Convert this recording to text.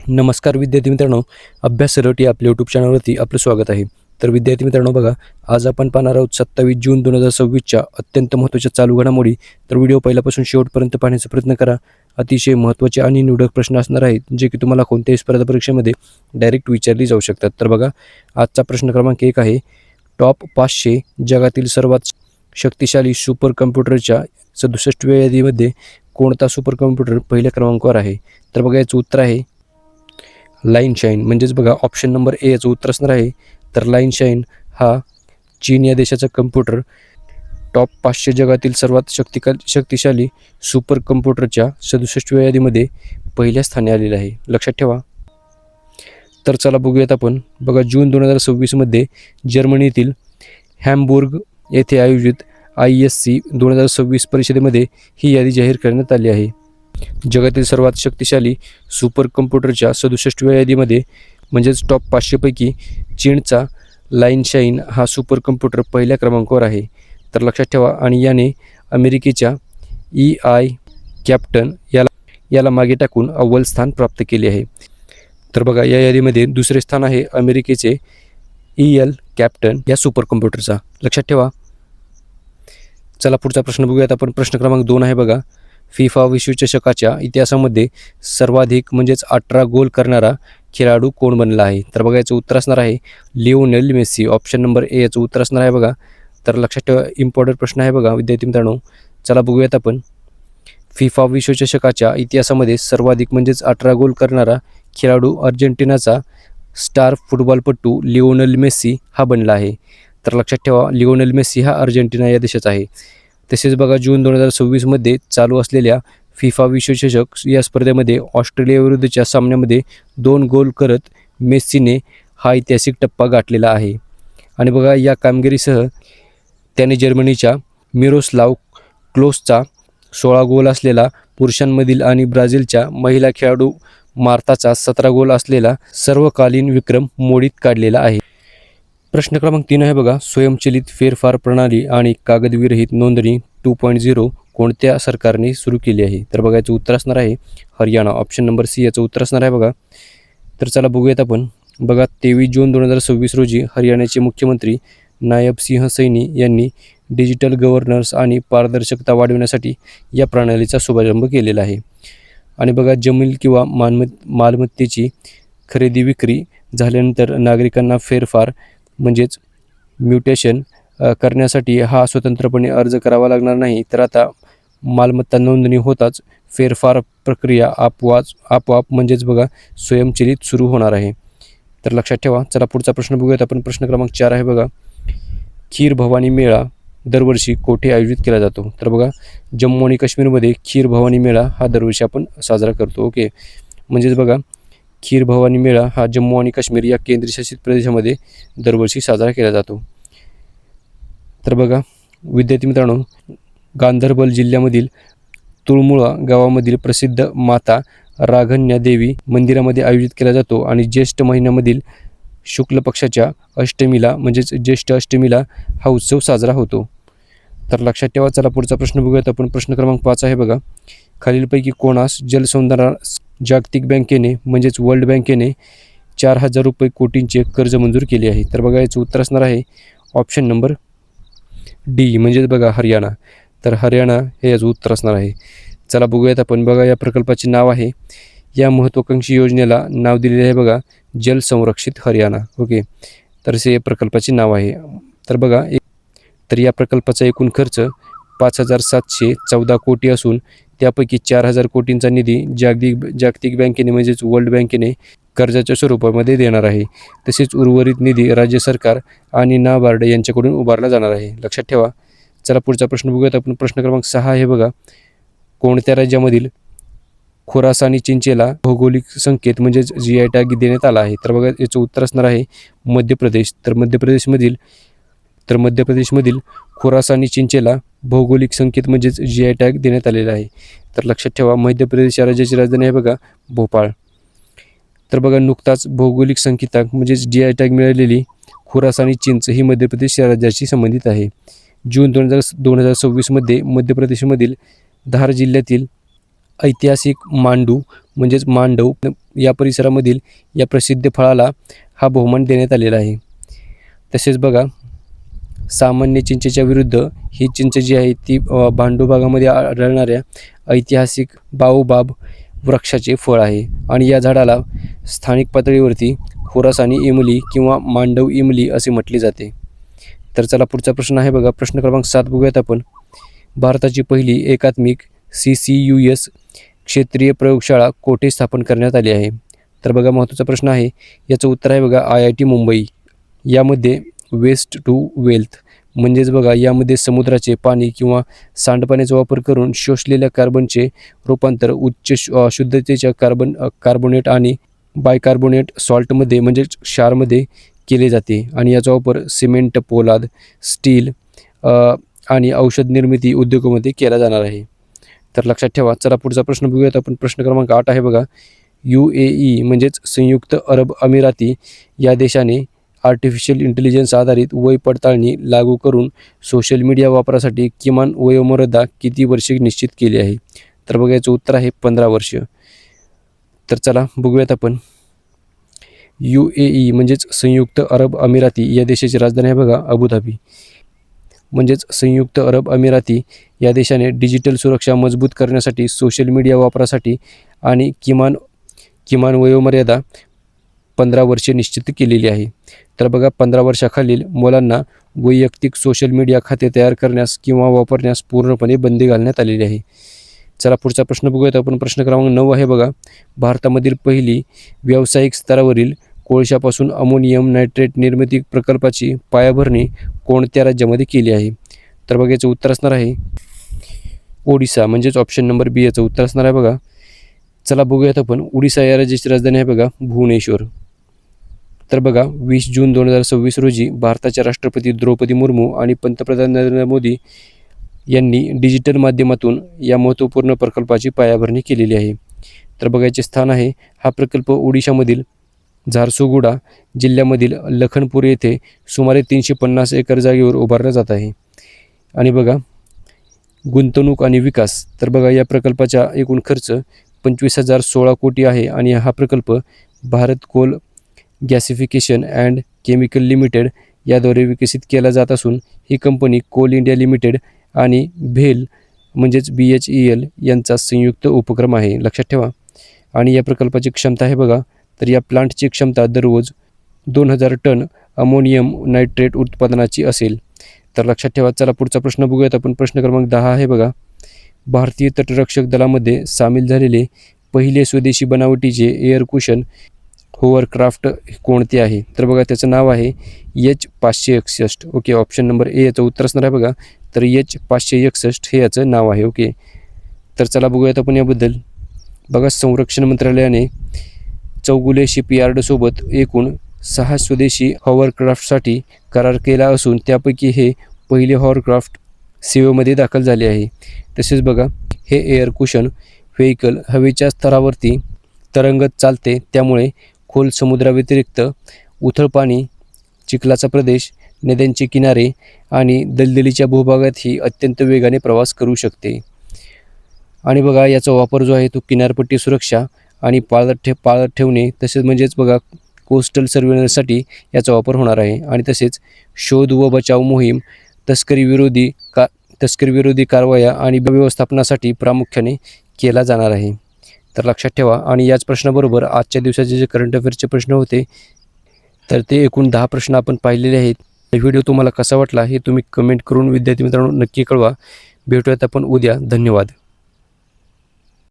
नमस्कार विद्यार्थी मित्रांनो, अभ्यास सरट या आपल्या यूट्यूब चॅनलवरती आपलं स्वागत आहे. तर विद्यार्थी मित्रांनो बघा, आज आपण पाहणार आहोत 27 जून 2026च्या अत्यंत महत्त्वाच्या चालू घडामोडी. तर व्हिडिओ पहिल्यापासून शेवटपर्यंत पाहण्याचा प्रयत्न करा. अतिशय महत्त्वाचे आणि निवडक प्रश्न असणार आहेत, जे की तुम्हाला कोणत्याही स्पर्धा परीक्षेमध्ये डायरेक्ट विचारली जाऊ शकतात. तर बघा, आजचा प्रश्न क्रमांक 1 आहे, टॉप 500 जगातील सर्वात शक्तिशाली सुपर कम्प्युटरच्या 67व्या यादीमध्ये कोणता सुपर कम्प्युटर पहिल्या क्रमांकावर आहे? तर बघा, याचं उत्तर आहे लाईन शाईन. म्हणजेच बघा, ऑप्शन नंबर ए याचं उत्तर असणार आहे. तर लाईन शाईन हा चीन या देशाचा कम्प्युटर टॉप 500 जगातील सर्वात शक्तिशाली सुपर कम्प्युटरच्या 67व्या यादीमध्ये पहिल्या स्थानी आलेला आहे. लक्षात ठेवा. तर चला बघूयात आपण. बघा, जून 2026मध्ये जर्मनीतील हॅम्बुर्ग येथे आयोजित ISC 2026 परिषदेमध्ये ही यादी जाहीर करण्यात आली आहे. जगातील सर्वात शक्तिशाली सुपर कम्प्युटरच्या 67व्या यादीमध्ये म्हणजेच टॉप 500 पैकी चीनचा लाईन शाईन हा सुपर कम्प्युटर पहिल्या क्रमांकावर आहे. तर लक्षात ठेवा. आणि याने अमेरिकेच्या EI कॅप्टन याला मागे टाकून अव्वल स्थान प्राप्त केले आहे. तर बघा, या यादीमध्ये दुसरे स्थान आहे अमेरिकेचे EL कॅप्टन या सुपर कम्प्युटरचा. लक्षात ठेवा. चला पुढचा प्रश्न बघूयात आपण. प्रश्न क्रमांक 2 आहे बघा, फिफा विश्वचषकाच्या इतिहासामध्ये सर्वाधिक म्हणजेच 18 गोल करणारा खेळाडू कोण बनला आहे? तर बघा, याचं उत्तर असणार आहे Lionel Messi. Option number A याचं उत्तर असणार आहे बघा. तर लक्षात ठेवा, इम्पॉर्टंट प्रश्न आहे बघा विद्यार्थी मित्रांनो. चला बघूयात आपण. फिफा विश्वचषकाच्या इतिहासामध्ये सर्वाधिक म्हणजेच 18 गोल करणारा खेळाडू अर्जेंटिनाचा स्टार फुटबॉलपटू लिओनेल मेसी हा बनला आहे. तर लक्षात ठेवा, लिओनेल मेसी हा अर्जेंटिना या देशाचा आहे. तसेच बघा, जून 2026मध्ये चालू असलेल्या फिफा विश्वचषक या स्पर्धेमध्ये ऑस्ट्रेलियाविरुद्धच्या सामन्यामध्ये 2 गोल करत मेस्सीने हा ऐतिहासिक टप्पा गाठलेला आहे. आणि बघा, या कामगिरीसह त्याने जर्मनीच्या मिरोस्लाव क्लोसचा 16 गोल असलेला पुरुषांमधील आणि ब्राझीलच्या महिला खेळाडू मार्ताचा 17 गोल असलेला सर्वकालीन विक्रम मोडीत काढलेला आहे. प्रश्न क्रमांक 3 आहे बघा, स्वयंचलित फेरफार प्रणाली आणि कागदविरहित नोंदणी 2.0 कोणत्या सरकारने सुरू केली आहे? तर बघा, याचं उत्तर असणार आहे हरियाणा. ऑप्शन नंबर सी याचं उत्तर असणार आहे बघा. तर चला बघूयात आपण. बघा, 23 जून 2026 रोजी हरियाणाचे मुख्यमंत्री नायब सिंह सैनी यांनी डिजिटल गव्हर्नन्स आणि पारदर्शकता वाढविण्यासाठी या प्रणालीचा शुभारंभ केलेला आहे. आणि बघा, जमीन किंवा मालमत्तेची खरेदी विक्री झाल्यानंतर नागरिकांना फेरफार म्हणजेच म्युटेशन करण्यासाठी हा स्वतंत्रपणे अर्ज करावा लागणार नाही. तर आता मालमत्ता नोंदणी होताच फेरफार प्रक्रिया आपोआप म्हणजेच बघा स्वयंचलित सुरू होणार आहे. तर लक्षात ठेवा. चला पुढचा प्रश्न बघूयात आपण. प्रश्न क्रमांक 4 आहे बघा, खीर भवानी मेळा दरवर्षी कोठे आयोजित केला जातो? तर बघा, जम्मू आणि काश्मीरमध्ये खीर भवानी मेळा हा दरवर्षी आपण साजरा करतो. ओके, म्हणजेच बघा, खीर भवानी मेळा हा जम्मू आणि काश्मीर या केंद्रशासित प्रदेशामध्ये दरवर्षी साजरा केला जातो. तर बघा विद्यार्थी मित्रांनो, गांधरबल जिल्ह्यामधील तुळमुळा गावामधील प्रसिद्ध माता राघन्या देवी मंदिरामध्ये आयोजित केला जातो. आणि ज्येष्ठ महिन्यामधील शुक्ल पक्षाच्या अष्टमीला म्हणजेच ज्येष्ठ अष्टमीला हा उत्सव साजरा होतो. तर लक्षात ठेवा. चला पुढचा प्रश्न बघूयात आपण. प्रश्न क्रमांक 5 आहे बघा, खालीलपैकी कोणास जलसंधारण जागतिक बँकेने म्हणजेच वर्ल्ड बँकेने 4,000 रुपये कोटींचे कर्ज मंजूर केले आहे? तर बघा, याचं उत्तर असणार आहे ऑप्शन नंबर डी म्हणजेच बघा हरियाणा. तर हरियाणा हे याचं उत्तर असणार आहे. चला बघूयात आपण. बघा, या प्रकल्पाचे नाव आहे, या महत्त्वाकांक्षी योजनेला नाव दिलेले आहे बघा जल संरक्षित हरियाणा. ओके, तर असे या प्रकल्पाचे नाव आहे. तर बघा, तर या प्रकल्पाचा एकूण खर्च 5,714 कोटी असून त्यापैकी 4,000 कोटींचा निधी जागतिक बँकेने म्हणजेच वर्ल्ड बँकेने कर्जाच्या स्वरूपामध्ये देणार आहे. तसेच उर्वरित निधी राज्य सरकार आणि नाबार्ड यांच्याकडून उभारला जाणार आहे. लक्षात ठेवा. चला पुढचा प्रश्न बघूयात आपण. प्रश्न क्रमांक 6 आहे बघा, कोणत्या राज्यामधील खोरासानी चिंचेला भौगोलिक संकेत म्हणजेच GI टॅग देण्यात आला आहे? तर बघा, याचं उत्तर असणार आहे मध्य प्रदेश. तर मध्य प्रदेशमधील खोरासानी चिंचेला भौगोलिक संकेत म्हणजेच GI टॅग देण्यात आलेला आहे. तर लक्षात ठेवा, मध्य प्रदेश या राज्याची राजधानी आहे बघा भोपाळ. तर बघा, नुकताच भौगोलिक संकेतांक म्हणजेच GI टॅग मिळालेली खोरासानी चिंच ही मध्य प्रदेश या राज्याशी संबंधित आहे. जून 2026मध्ये मध्य प्रदेशमधील धार जिल्ह्यातील ऐतिहासिक मांडू म्हणजेच मांडव या परिसरामधील या प्रसिद्ध फळाला हा बहुमान देण्यात आलेला आहे. तसेच बघा, सामान्य चिंचेच्या विरुद्ध ही चिंच जी आहे ती भांडू भागामध्ये आढळणाऱ्या ऐतिहासिक बाओबाब वृक्षाचे फळ आहे आणि या झाडाला स्थानिक पातळीवरती खोरासानी इमली किंवा मांडव इमली असे म्हटले जाते. तर चला पुढचा प्रश्न आहे बघा, प्रश्न क्रमांक 7 बघूयात आपण. भारताची पहिली एकात्मिक CCUS क्षेत्रीय प्रयोगशाळा कोठे स्थापन करण्यात आली आहे? तर बघा महत्त्वाचा प्रश्न आहे, याचं उत्तर आहे बघा IIT मुंबई. यामध्ये वेस्ट टू वेल्थ म्हणजेच बघा यामध्ये समुद्राचे पाणी किंवा सांडपाण्याचा वापर करून शोषलेल्या कार्बनचे रूपांतर उच्च शुद्धतेच्या कार्बोनेट आणि बायकार्बोनेट सॉल्टमध्ये म्हणजेच क्षारमध्ये केले जाते आणि याचा वापर सिमेंट, पोलाद, स्टील आणि औषध निर्मिती उद्योगामध्ये केला जाणार आहे. तर लक्षात ठेवा. चला पुढचा प्रश्न बघूयात आपण. प्रश्न क्रमांक 8 आहे बघा, UAE म्हणजेच संयुक्त अरब अमिराती या देशाने आर्टिफिशियल इंटेलिजन्स आधारित वय पडताळणी लागू करून सोशल मीडिया वापरासाठी किमान वयोमर्यादा किती वर्षे निश्चित केली आहे? तर बघा याचं उत्तर आहे 15 वर्ष. तर चला बघूयात आपण. UAE म्हणजेच संयुक्त अरब अमिराती या देशाची राजधानी आहे बघा अबुधाबी. म्हणजेच संयुक्त अरब अमिराती या देशाने डिजिटल सुरक्षा मजबूत करण्यासाठी सोशल मीडिया वापरासाठी आणि किमान वयोमर्यादा 15 वर्षे निश्चित केलेली आहे. तर बघा 15 वर्षाखालील मुलांना वैयक्तिक सोशल मीडिया खाते तयार करण्यास किंवा वापरण्यास पूर्णपणे बंदी घालण्यात आलेली आहे. चला पुढचा प्रश्न बघूयात आपण. प्रश्न क्रमांक 9 आहे बघा, भारतामधील पहिली व्यावसायिक स्तरावरील कोळशापासून अमोनियम नायट्रेट निर्मिती प्रकल्पाची पायाभरणी कोणत्या राज्यामध्ये केली आहे? तर बघा याचं उत्तर असणार आहे ओडिसा म्हणजेच ऑप्शन नंबर बी याचं उत्तर असणार आहे बघा. चला बघूयात आपण. ओडिसा या राज्याची राजधानी आहे बघा भुवनेश्वर. तर बघा 20 जून 2026 रोजी भारताच्या राष्ट्रपती द्रौपदी मुर्मू आणि पंतप्रधान नरेंद्र मोदी यांनी डिजिटल माध्यमातून या महत्त्वपूर्ण प्रकल्पाची पायाभरणी केलेली आहे. तर बघा याचे स्थान आहे, हा प्रकल्प ओडिशामधील झारसुगुडा जिल्ह्यामधील लखनपूर येथे सुमारे 350 एकर जागेवर उभारला जात आहे. आणि बघा गुंतवणूक आणि विकास, तर बघा या प्रकल्पाचा एकूण खर्च 25,016 कोटी आहे आणि हा प्रकल्प Bharat coal gasification and chemical limited याद्वारे विकसित केला जात असून ही कंपनी कोल इंडिया लिमिटेड आणि भेल म्हणजेच BHEL यांचा संयुक्त उपक्रम आहे, लक्षात ठेवा. आणि या प्रकल्पाची क्षमता आहे बघा, तर या प्लांटची क्षमता दररोज 2000 टन अमोनियम नायट्रेट उत्पादनाची असेल. तर लक्षात ठेवा. चला पुढचा प्रश्न बघूयात आपण. प्रश्न क्रमांक 10 आहे बघा, भारतीय तटरक्षक दलामध्ये सामील झालेले पहिले स्वदेशी बनावटीचे एअर कुशन होवरक्राफ्ट कोणते आहे? तर बघा त्याचं नाव आहे H561. Okay, option number A याचं उत्तर असणार आहे बघा. तर H561 हे याचं नाव आहे. ओके, तर चला बघूयात आपण याबद्दल. बघा संरक्षण मंत्रालयाने चौगुले शिपयार्डसोबत एकूण 6 स्वदेशी हॉवरक्राफ्टसाठी करार केला असून त्यापैकी हे पहिले हॉवरक्राफ्ट सेवेमध्ये दाखल झाले आहे. तसेच बघा हे एअर कुशन व्हेकल हवेच्या स्तरावरती तरंगत चालते, त्यामुळे खोल समुद्राव्यतिरिक्त उथळ पाणी, चिखलाचा प्रदेश, नद्यांचे किनारे आणि दलदलीच्या भूभागातही अत्यंत वेगाने प्रवास करू शकते. आणि बघा याचा वापर जो आहे तो किनारपट्टी सुरक्षा आणि पाळत ठेवणे तसेच म्हणजेच बघा कोस्टल सर्व्हेलन्ससाठी याचा वापर होणार आहे. आणि तसेच शोध व बचाव मोहीम, तस्करी विरोधी कारवाया आणि व्यवस्थापनासाठी प्रामुख्याने केला जाणार आहे. तर लक्षात ठेवा. आणि याच प्रश्नाबरोबर आजच्या दिवसाचे जे करंट अफेअर्सचे प्रश्न होते तर ते एकूण 10 प्रश्न आपण पाहिलेले आहेत. व्हिडिओ तुम्हाला कसा वाटला हे तुम्ही कमेंट करून विद्यार्थी मित्रांनो नक्की कळवा. भेटूयात आपण उद्या. धन्यवाद.